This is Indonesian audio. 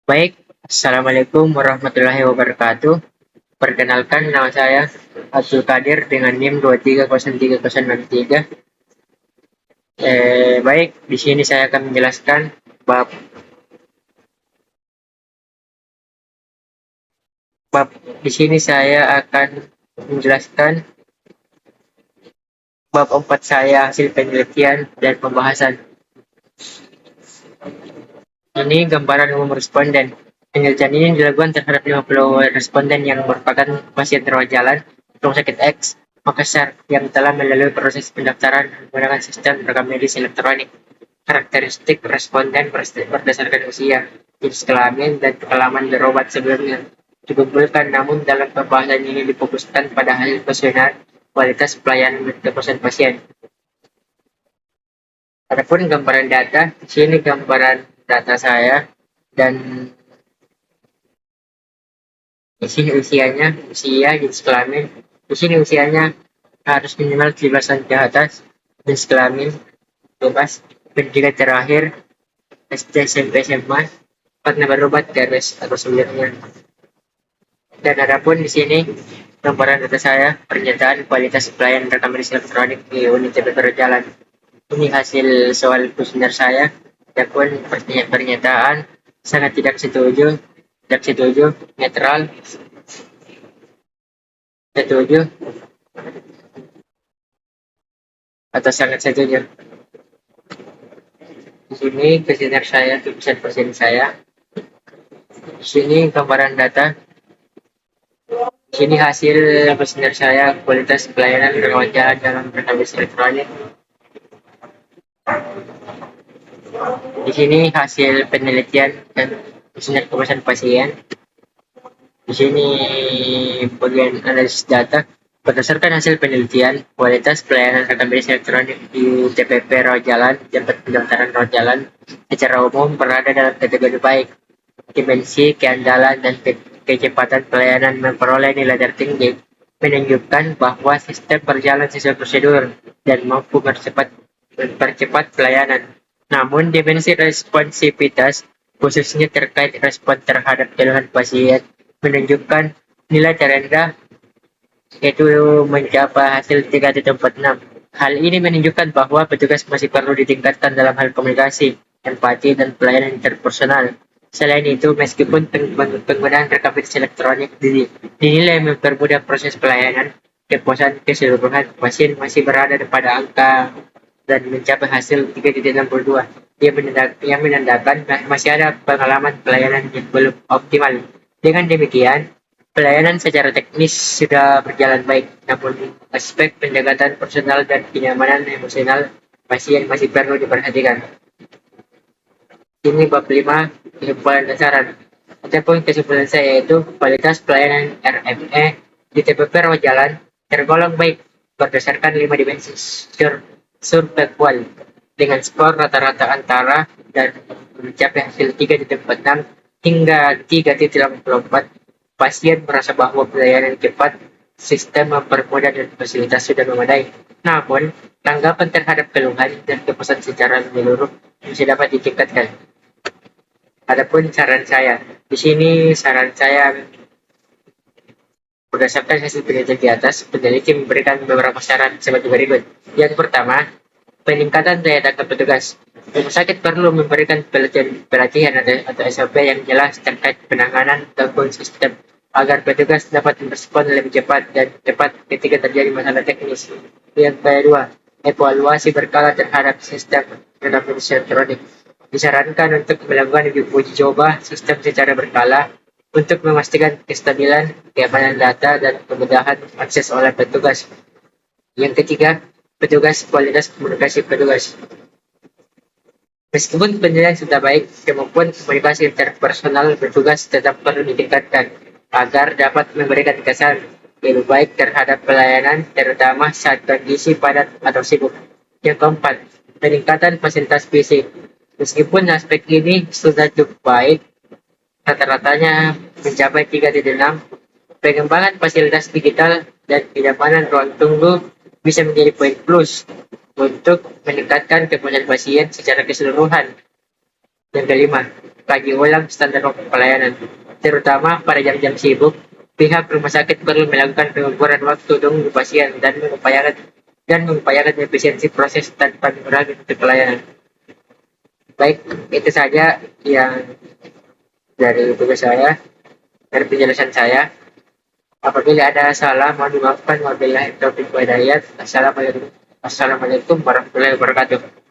Baik, Assalamualaikum warahmatullahi wabarakatuh. Perkenalkan, nama saya Abdul Qadir dengan NIM 2303063. Baik, di sini saya akan menjelaskan bab bab di sini saya akan menjelaskan bab 4 saya hasil penelitian dan pembahasan. Ini gambaran umum responden. Penelitian ini dilakukan terhadap 50 responden yang merupakan pasien rawat jalan rumah sakit X Makassar yang telah melalui proses pendaftaran menggunakan sistem rekam medis elektronik. Karakteristik responden berdasarkan usia, jenis kelamin, dan pengalaman berobat sebelumnya dikumpulkan, namun dalam pembahasan ini difokuskan pada hasil kuesioner kualitas pelayanan dan kepuasan pasien. Adapun gambaran data, di sini gambaran data saya dan di sini usia, jenis kelamin. Di sini usianya harus minimal 17 tahun ke atas, jenis kelamin bebas, pendidikan terakhir SD, SMP, SMA, pernah berobat TRS atau sebelumnya. Dan adapun di sini gambaran data saya, pernyataan kualitas pelayanan rekam medis elektronik di unit TPP Jalan. Ini hasil soal kuesioner saya. Adapun pernyataan sangat tidak setuju, netral, setuju, atau sangat setuju. Di sini kuesioner saya, tulisan pasien saya. Di sini gambaran data. Di sini hasil kuesioner saya, kualitas pelayanan rawat jalan dalam rekam medis elektronik. Di sini hasil penelitian dan kuesioner kepuasan pasien. Di sini bagian analisis data. Berdasarkan hasil penelitian, kualitas pelayanan rekam medis elektronik di TPP rawat jalan, tempat pendaftaran rawat jalan, secara umum berada dalam kategori baik. Dimensi, keandalan, dan kecepatan pelayanan memperoleh nilai tertinggi, menunjukkan bahwa sistem berjalan sesuai prosedur dan mampu mempercepat pelayanan. Namun, dimensi responsivitas, khususnya terkait respon terhadap keluhan pasien, menunjukkan nilai terendah, yaitu mencapai hasil 3.46. Hal ini menunjukkan bahwa petugas masih perlu ditingkatkan dalam hal komunikasi, empati, dan pelayanan interpersonal. Selain itu, meskipun penggunaan rekam medis elektronik dinilai mempermudah proses pelayanan, kepuasan keseluruhan pasien masih berada pada angka dan mencapai hasil 3.62 yang menandakan masih ada pengalaman pelayanan yang belum optimal. Dengan demikian, pelayanan secara teknis sudah berjalan baik, namun aspek pendekatan personal dan kenyamanan emosional pasien masih perlu diperhatikan. Ini bab 5, kesimpulan dan saran. Adapun kesimpulan saya yaitu kualitas pelayanan RME di TPP rawat jalan tergolong baik berdasarkan 5 dimensi survekual dengan skor rata-rata antara dan mencapai hasil 3.46 hingga 3.84. Pasien merasa bahwa pelayanan cepat, sistem mempermudah, dan fasilitas sudah memadai. Namun, tanggapan terhadap keluhan dan kepuasan secara menyeluruh masih dapat ditingkatkan. Adapun saran saya, di sini saran saya berdasarkan hasil penelitian di atas, peneliti memberikan beberapa saran sebagai berikut. Yang pertama, peningkatan daya tangkap petugas. Rumah sakit perlu memberikan pelatihan atau SOP yang jelas terkait penanganan ataupun sistem agar petugas dapat merespon lebih cepat dan tepat ketika terjadi masalah teknis. Yang kedua, evaluasi berkala terhadap sistem rekam medis elektronik. Disarankan untuk melakukan uji coba sistem secara berkala untuk memastikan kestabilan, keamanan data, dan kemudahan akses oleh petugas. Yang ketiga, kualitas komunikasi petugas. Meskipun penilaian sudah baik, kemampuan komunikasi interpersonal petugas tetap perlu ditingkatkan agar dapat memberikan kesan lebih baik terhadap pelayanan, terutama saat kondisi padat atau sibuk. Yang keempat, peningkatan fasilitas fisik. Meskipun aspek ini sudah cukup baik, rata-ratanya mencapai 3.6, pengembangan fasilitas digital dan kenyamanan ruang tunggu bisa menjadi poin plus untuk meningkatkan kepuasan pasien secara keseluruhan. Yang kelima, kaji ulang standar pelayanan, terutama pada jam-jam sibuk. Pihak rumah sakit perlu melakukan pengukuran waktu tunggu pasien dan mengupayakan efisiensi proses tanpa mengurangi mutu pelayanan. Baik, itu saja yang dari tugas saya, dari penjelasan saya. Apabila ada salah, mohon dimaafkan. Wabillahi taufiq wa hidayah. Assalamualaikum warahmatullahi wabarakatuh.